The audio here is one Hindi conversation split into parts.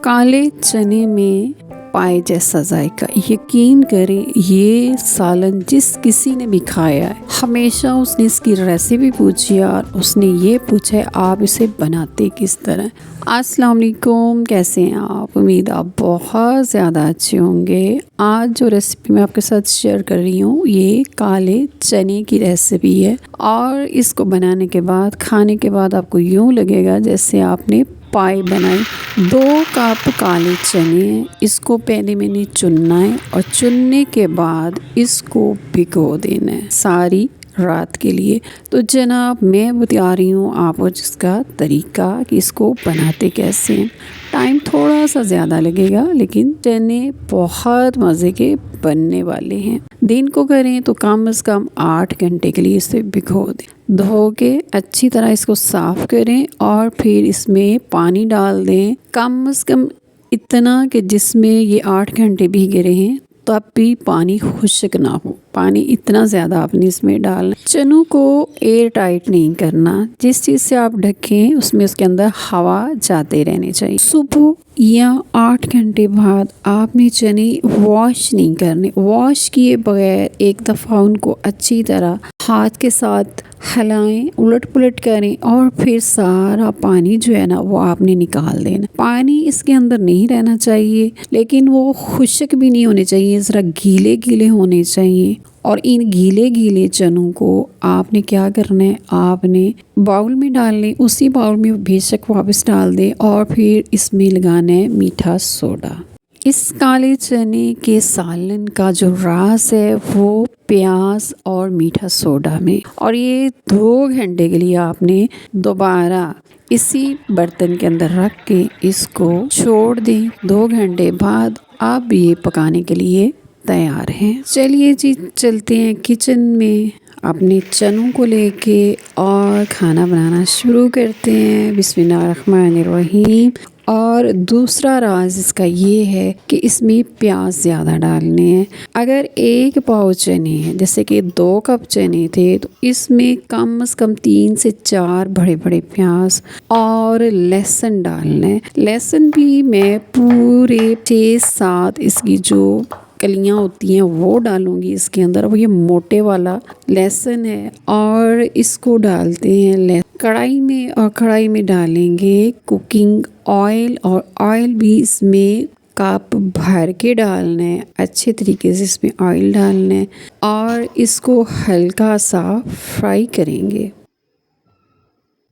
काले चने में पाए जैसा जायका। यकीन करें ये सालन जिस किसी ने भी खाया है हमेशा उसने इसकी रेसिपी पूछी और उसने ये पूछा है आप इसे बनाते किस तरह। अस्सलाम वालेकुम, कैसे हैं आप? उम्मीद आप बहुत ज़्यादा अच्छे होंगे। आज जो रेसिपी मैं आपके साथ शेयर कर रही हूँ ये काले चने की रेसिपी है और इसको बनाने के बाद खाने के बाद आपको यूँ लगेगा जैसे आपने पाई बनाई। 2 कप काले चने हैं, इसको पहले मैंने चुनना है और चुनने के बाद इसको भिगो देना है सारी रात के लिए। तो जनाब मैं बता रही हूँ आपको जिसका तरीका कि इसको बनाते कैसे हैं। टाइम थोड़ा सा ज़्यादा लगेगा लेकिन चने बहुत मज़े के बनने वाले हैं। दिन को करें तो कम से कम 8 घंटे के लिए इसे भिगो दें। धो के अच्छी तरह इसको साफ़ करें और फिर इसमें पानी डाल दें कम से कम इतना कि जिसमें ये 8 घंटे भीगे रहें तब भी पानी खुश्क ना हो। पानी इतना ज़्यादा आपने इसमें डालना। चनों को एयर टाइट नहीं करना, जिस चीज़ से आप ढकें उसमें उसके अंदर हवा जाते रहने चाहिए। सुबह या 8 घंटे बाद आपने चने वॉश नहीं करने। वॉश किए बगैर एक दफ़ा उनको अच्छी तरह हाथ के साथ हिलाएं, उलट पुलट करें और फिर सारा पानी जो है ना वो आपने निकाल देना। पानी इसके अंदर नहीं रहना चाहिए लेकिन वो खुश्क भी नहीं होने चाहिए, ज़रा गीले गीले होने चाहिए। और इन गीले गीले चनों को आपने क्या करना है, आपने बाउल में डालने, उसी बाउल में बेशक वापस डाल दें और फिर इसमें लगाना है मीठा सोडा। इस काले चने के सालन का जो राज है वो प्याज और मीठा सोडा में। और ये 2 घंटे के लिए आपने दोबारा इसी बर्तन के अंदर रख के इसको छोड़ दें। 2 घंटे बाद आप ये पकाने के लिए तैयार हैं। चलिए जी चलते हैं किचन में, अपने चनों को लेके और खाना बनाना शुरू करते हैं। बिस्मिल्लाहिर्रहमानिर्रहीम। और दूसरा राज इसका ये है कि इसमें प्याज ज़्यादा डालने हैं। अगर 1 पाव चने हैं, जैसे कि 2 कप चने थे, तो इसमें कम से कम 3 से 4 बड़े बड़े प्याज और लहसुन डालना है। लहसुन भी मैं पूरे 6-7 इसकी जो कलियाँ होती हैं वो डालूंगी इसके अंदर। वो ये मोटे वाला लहसुन है और इसको डालते हैं कढ़ाई में और कढ़ाई में डालेंगे कुकिंग ऑयल और ऑयल भी इसमें कप भर के डालना है। अच्छे तरीके से इसमें ऑयल डालना है और इसको हल्का सा फ्राई करेंगे।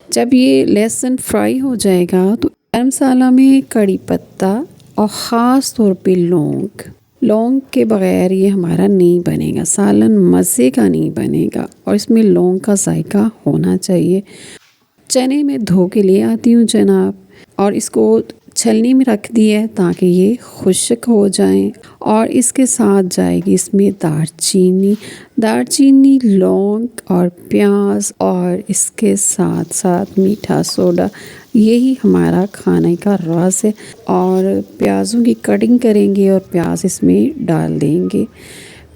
जब ये लहसुन फ्राई हो जाएगा तो गरम मसाला में कड़ी पत्ता और ख़ास तौर पे लौंग के बगैर ये हमारा नहीं बनेगा, सालन मज़े का नहीं बनेगा और इसमें लौंग का जायका होना चाहिए। चने में धो के ले आती हूँ जनाब और इसको छलनी में रख दिया है ताकि ये खुश्क हो जाएं। और इसके साथ जाएगी इसमें दालचीनी, लौंग और प्याज और इसके साथ साथ मीठा सोडा। यही हमारा खाने का राज है। और प्याज़ों की कटिंग करेंगे और प्याज इसमें डाल देंगे।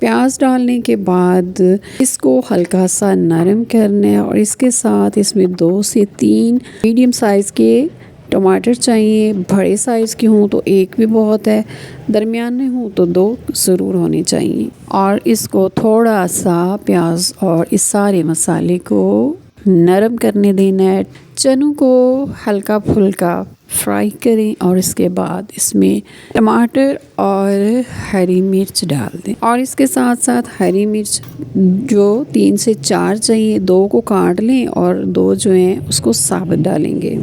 प्याज डालने के बाद इसको हल्का सा नरम करना है और इसके साथ इसमें 2 से 3 मीडियम साइज़ के टमाटर चाहिए। बड़े साइज़ के हों तो 1 भी बहुत है, दरमियाने हों तो 2 ज़रूर होने चाहिए। और इसको थोड़ा सा प्याज और इस सारे मसाले को नरम करने देना है। चनों को हल्का फुल्का फ्राई करें और इसके बाद इसमें टमाटर और हरी मिर्च डाल दें। और इसके साथ साथ हरी मिर्च जो 3 से 4 चाहिए, 2 को काट लें और 2 जो हैं उसको साबुत डालेंगे।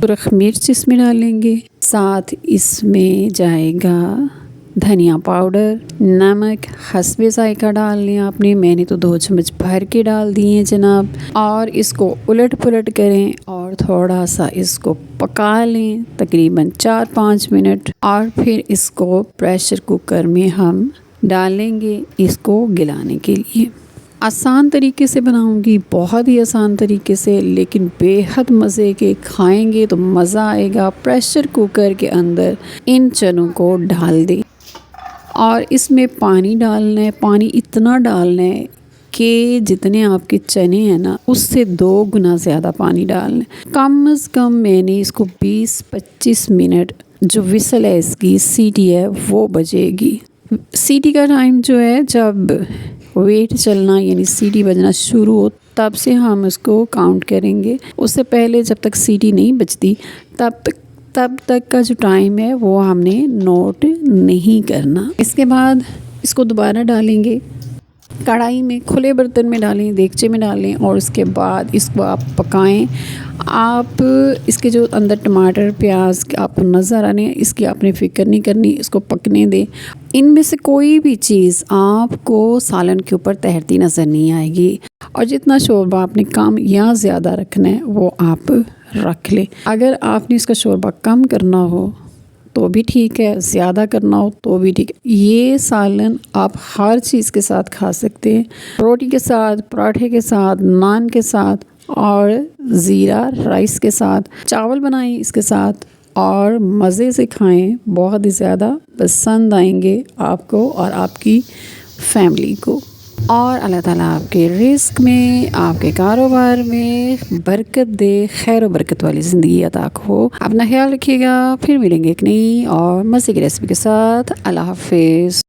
सुरख मिर्च इसमें डालेंगे, साथ इसमें जाएगा धनिया पाउडर, नमक हस्बे जायका डाल लें आपने। मैंने तो 2 चम्मच भर के डाल दिए हैं जनाब। और इसको उलट पुलट करें और थोड़ा सा इसको पका लें तकरीबन 4-5 मिनट। और फिर इसको प्रेशर कुकर में हम डालेंगे इसको गिलाने के लिए। आसान तरीके से बनाऊंगी, बहुत ही आसान तरीके से, लेकिन बेहद मज़े के। खाएंगे तो मज़ा आएगा। प्रेशर कुकर के अंदर इन चनों को डाल दें और इसमें पानी डालना है। पानी इतना डालना है कि जितने आपके चने हैं ना उससे 2 गुना ज़्यादा पानी डालना है। कम से कम मैंने इसको 20-25 मिनट जो विसल है इसकी, सीटी है, वो बजेगी। सीटी का टाइम जो है, जब वेट चलना यानी सीटी बजना शुरू हो तब से हम इसको काउंट करेंगे। उससे पहले जब तक सीटी नहीं बजती तब तक का जो टाइम है वो हमने नोट नहीं करना। इसके बाद इसको दोबारा डालेंगे कढ़ाई में, खुले बर्तन में डालें, देगचे में डालें और उसके बाद इसको आप पकाएं। आप इसके जो अंदर टमाटर प्याज आपको नज़र आने, इसकी आपने फ़िक्र नहीं करनी, इसको पकने दें। इनमें से कोई भी चीज़ आपको सालन के ऊपर तैरती नज़र नहीं आएगी। और जितना शोरबा आपने कम या ज़्यादा रखना है वो आप रख लें। अगर आपने इसका शोरबा कम करना हो तो भी ठीक है, ज़्यादा करना हो तो भी ठीक है। ये सालन आप हर चीज़ के साथ खा सकते हैं, रोटी के साथ, पराठे के साथ, नान के साथ और ज़ीरा राइस के साथ। चावल बनाएं इसके साथ और मज़े से खाएं, बहुत ही ज़्यादा पसंद आएंगे आपको और आपकी फैमिली को। और अल्लाह ताला आपके रिस्क में, आपके कारोबार में बरकत दे, खैर और बरकत वाली ज़िंदगी अता हो। अपना ख्याल रखिएगा, फिर मिलेंगे एक नई और मज़े की रेसिपी के साथ। अल्लाह हाफ़िज़।